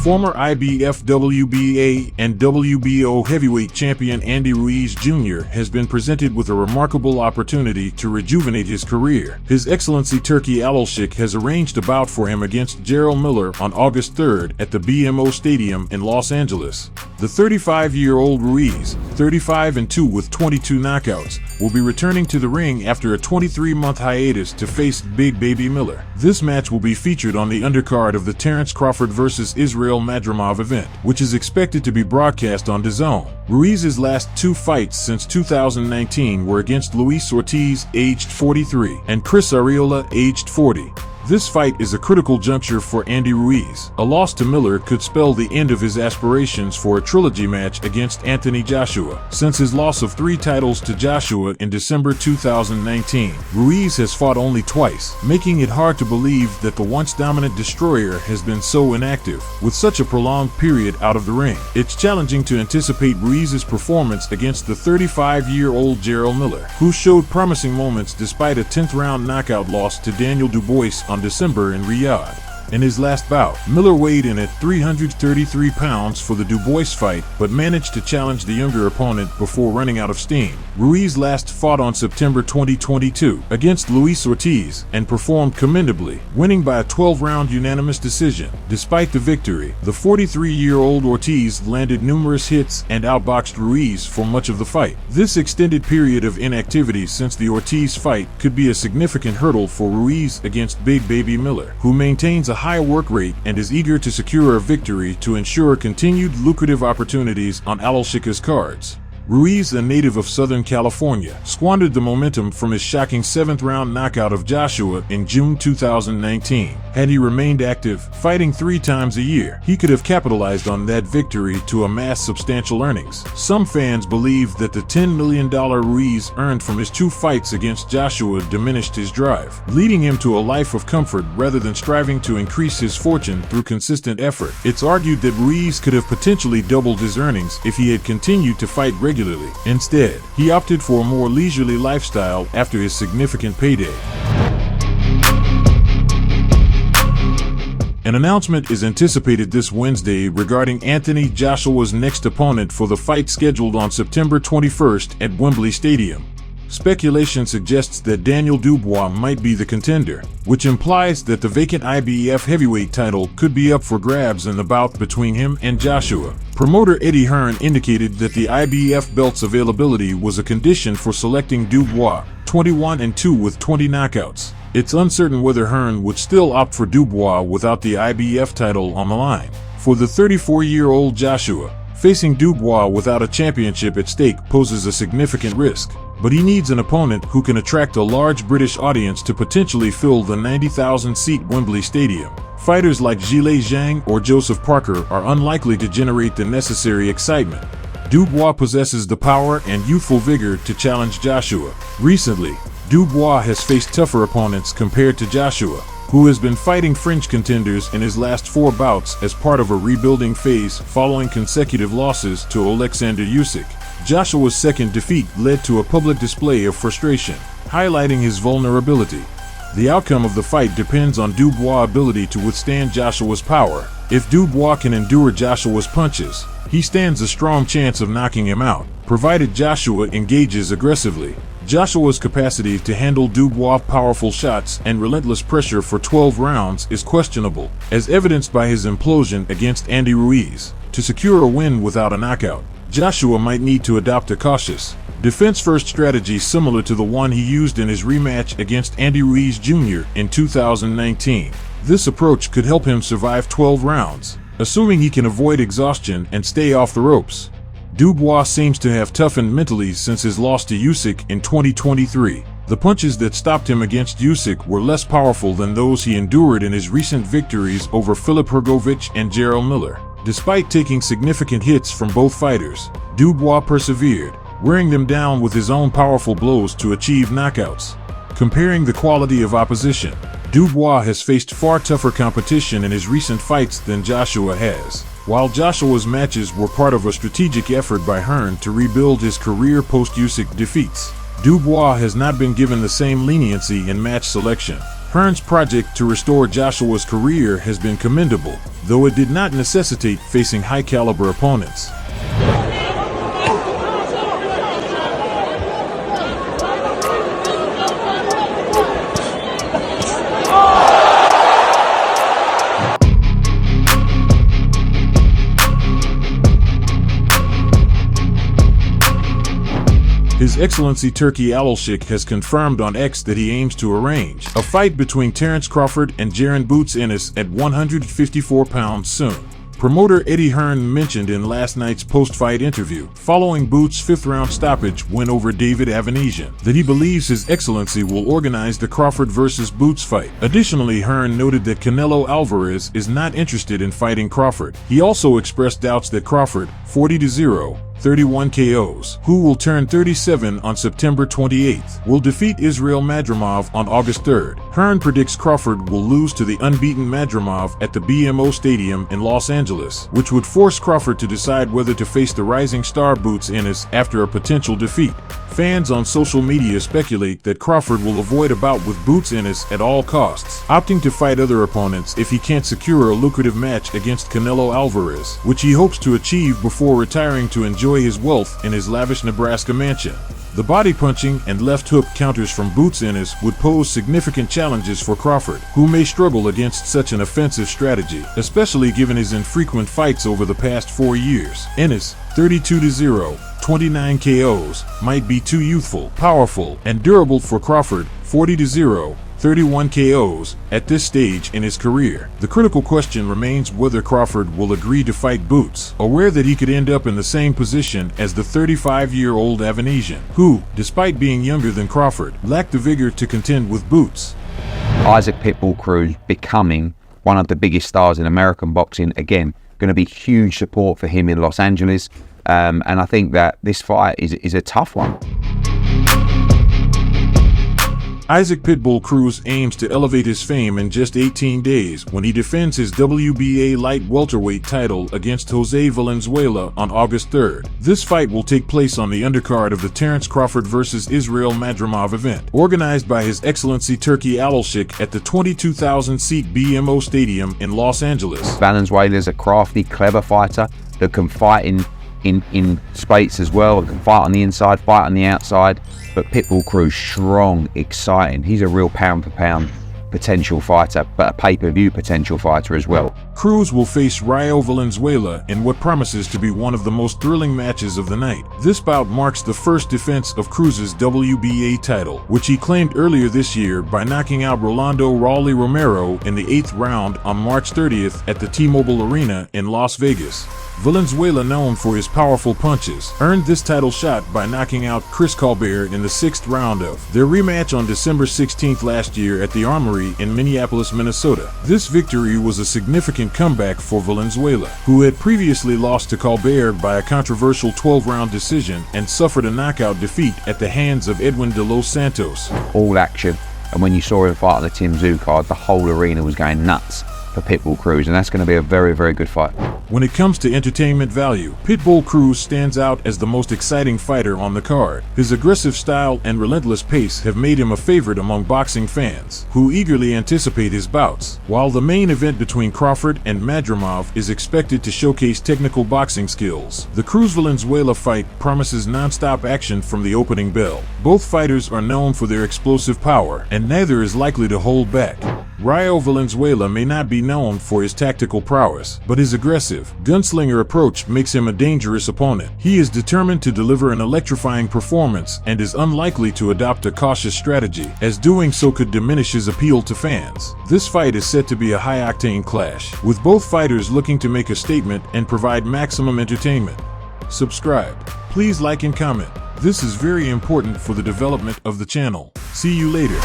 Former IBF, WBA, and WBO heavyweight champion Andy Ruiz Jr. has been presented with a remarkable opportunity to rejuvenate his career. His Excellency Turki Alalshik has arranged a bout for him against Jarrell Miller on August 3rd at the BMO Stadium in Los Angeles. The 35-year-old Ruiz, 35-2 with 22 knockouts, will be returning to the ring after a 23-month hiatus to face Big Baby Miller. This match will be featured on the undercard of the Terence Crawford vs. Israel Madrimov event, which is expected to be broadcast on DAZN. Ruiz's last two fights since 2019 were against Luis Ortiz, aged 43, and Chris Arreola, aged 40. This fight is a critical juncture for Andy Ruiz. A loss to Miller could spell the end of his aspirations for a trilogy match against Anthony Joshua. Since his loss of 3 titles to Joshua in December 2019, Ruiz has fought only twice, making it hard to believe that the once dominant destroyer has been so inactive. With such a prolonged period out of the ring, it's challenging to anticipate Ruiz's performance against the 35-year-old Jarrell Miller, who showed promising moments despite a 10th-round knockout loss to Daniel Dubois on December in Riyadh. In his last bout, Miller weighed in at 333 pounds for the Dubois fight, but managed to challenge the younger opponent before running out of steam. Ruiz last fought on September 2022 against Luis Ortiz and performed commendably, winning by a 12-round unanimous decision. Despite the victory, the 43-year-old Ortiz landed numerous hits and outboxed Ruiz for much of the fight. This extended period of inactivity since the Ortiz fight could be a significant hurdle for Ruiz against Big Baby Miller, who maintains a high work rate and is eager to secure a victory to ensure continued lucrative opportunities on Alalshik's cards. Ruiz, a native of Southern California, squandered the momentum from his shocking 7th-round knockout of Joshua in June 2019. Had he remained active, fighting 3 times a year, he could have capitalized on that victory to amass substantial earnings. Some fans believe that the $10 million Ruiz earned from his 2 fights against Joshua diminished his drive, leading him to a life of comfort rather than striving to increase his fortune through consistent effort. It's argued that Ruiz could have potentially doubled his earnings if he had continued to fight regularly. Instead, he opted for a more leisurely lifestyle after his significant payday. An announcement is anticipated this Wednesday regarding Anthony Joshua's next opponent for the fight scheduled on September 21st at Wembley Stadium. Speculation suggests that Daniel Dubois might be the contender, which implies that the vacant IBF heavyweight title could be up for grabs in the bout between him and Joshua. Promoter Eddie Hearn indicated that the IBF belt's availability was a condition for selecting Dubois, 21-2 with 20 knockouts. It's uncertain whether Hearn would still opt for Dubois without the IBF title on the line. For the 34-year-old Joshua, facing Dubois without a championship at stake poses a significant risk, but he needs an opponent who can attract a large British audience to potentially fill the 90,000-seat Wembley Stadium. Fighters like Zhilei Zhang or Joseph Parker are unlikely to generate the necessary excitement. Dubois possesses the power and youthful vigor to challenge Joshua. Recently, Dubois has faced tougher opponents compared to Joshua, who has been fighting fringe contenders in his last 4 bouts as part of a rebuilding phase following consecutive losses to Alexander Usyk. Joshua's second defeat led to a public display of frustration, highlighting his vulnerability. The outcome of the fight depends on Dubois' ability to withstand Joshua's power. If Dubois can endure Joshua's punches, he stands a strong chance of knocking him out, provided Joshua engages aggressively. Joshua's capacity to handle Dubois' powerful shots and relentless pressure for 12 rounds is questionable, as evidenced by his implosion against Andy Ruiz. To secure a win without a knockout, Joshua might need to adopt a cautious, defense-first strategy similar to the one he used in his rematch against Andy Ruiz Jr. in 2019. This approach could help him survive 12 rounds, assuming he can avoid exhaustion and stay off the ropes. Dubois seems to have toughened mentally since his loss to Usyk in 2023. The punches that stopped him against Usyk were less powerful than those he endured in his recent victories over Filip Hrgović and Jarrell Miller. Despite taking significant hits from both fighters, Dubois persevered, wearing them down with his own powerful blows to achieve knockouts. Comparing the quality of opposition, Dubois has faced far tougher competition in his recent fights than Joshua has. While Joshua's matches were part of a strategic effort by Hearn to rebuild his career post-Usyk defeats, Dubois has not been given the same leniency in match selection. Hearn's project to restore Joshua's career has been commendable, though it did not necessitate facing high-caliber opponents. His Excellency Turki Alalshik has confirmed on X that he aims to arrange a fight between Terence Crawford and Jaron "Boots" Ennis at 154 pounds soon. Promoter Eddie Hearn mentioned in last night's post-fight interview, following Boots' fifth-round stoppage win over David Avanesian, that he believes His Excellency will organize the Crawford vs. Boots fight. Additionally, Hearn noted that Canelo Alvarez is not interested in fighting Crawford. He also expressed doubts that Crawford, 40-0, 31 KOs, who will turn 37 on September 28th, will defeat Israel Madrimov on August 3rd. Hearn predicts Crawford will lose to the unbeaten Madrimov at the BMO Stadium in Los Angeles, which would force Crawford to decide whether to face the rising star Boots Ennis after a potential defeat. Fans on social media speculate that Crawford will avoid a bout with Boots Ennis at all costs, opting to fight other opponents if he can't secure a lucrative match against Canelo Alvarez, which he hopes to achieve before retiring to enjoy his wealth in his lavish Nebraska mansion. The body punching and left hook counters from Boots Ennis would pose significant challenges for Crawford, who may struggle against such an offensive strategy, especially given his infrequent fights over the past 4 years. Ennis, 32-0, 29 KOs, might be too youthful, powerful, and durable for Crawford, 40-0, 31 KOs, at this stage in his career. The critical question remains whether Crawford will agree to fight Boots, aware that he could end up in the same position as the 35-year-old Avanesian, who, despite being younger than Crawford, lacked the vigor to contend with Boots. Isaac Pitbull Cruz becoming one of the biggest stars in American boxing. Again, going to be huge support for him in Los Angeles. And I think that this fight is a tough one. Isaac Pitbull Cruz aims to elevate his fame in just 18 days when he defends his WBA light welterweight title against Jose Valenzuela on August 3rd. This fight will take place on the undercard of the Terence Crawford vs. Israel Madrimov event, organized by His Excellency Turki Alalshik at the 22,000-seat BMO Stadium in Los Angeles. Valenzuela's a crafty, clever fighter that can fight in space as well, can fight on the inside, fight on the outside. But Pitbull Cruz, strong, exciting. He's a real pound-for-pound potential fighter, but a pay-per-view potential fighter as well. Cruz will face Raio Valenzuela in what promises to be one of the most thrilling matches of the night. This bout marks the first defense of Cruz's WBA title, which he claimed earlier this year by knocking out Rolando Raleigh Romero in the 8th round on March 30th at the T-Mobile Arena in Las Vegas. Valenzuela, known for his powerful punches, earned this title shot by knocking out Chris Colbert in the 6th round of their rematch on December 16th last year at the Armory in Minneapolis, Minnesota. This victory was a significant comeback for Valenzuela, who had previously lost to Colbert by a controversial 12-round decision and suffered a knockout defeat at the hands of Edwin de los Santos. All action, and when you saw him fight on the Tim Tszyu card, the whole arena was going nuts for Pitbull Cruz, and that's going to be a very, very good fight. When it comes to entertainment value, Pitbull Cruz stands out as the most exciting fighter on the card. His aggressive style and relentless pace have made him a favorite among boxing fans, who eagerly anticipate his bouts. While the main event between Crawford and Madrimov is expected to showcase technical boxing skills, the Cruz-Valenzuela fight promises non-stop action from the opening bell. Both fighters are known for their explosive power, and neither is likely to hold back. Raio Valenzuela may not be known for his tactical prowess, but his aggressive, gunslinger approach makes him a dangerous opponent. He is determined to deliver an electrifying performance and is unlikely to adopt a cautious strategy, as doing so could diminish his appeal to fans. This fight is set to be a high-octane clash, with both fighters looking to make a statement and provide maximum entertainment. Subscribe. Please like and comment. This is very important for the development of the channel. See you later.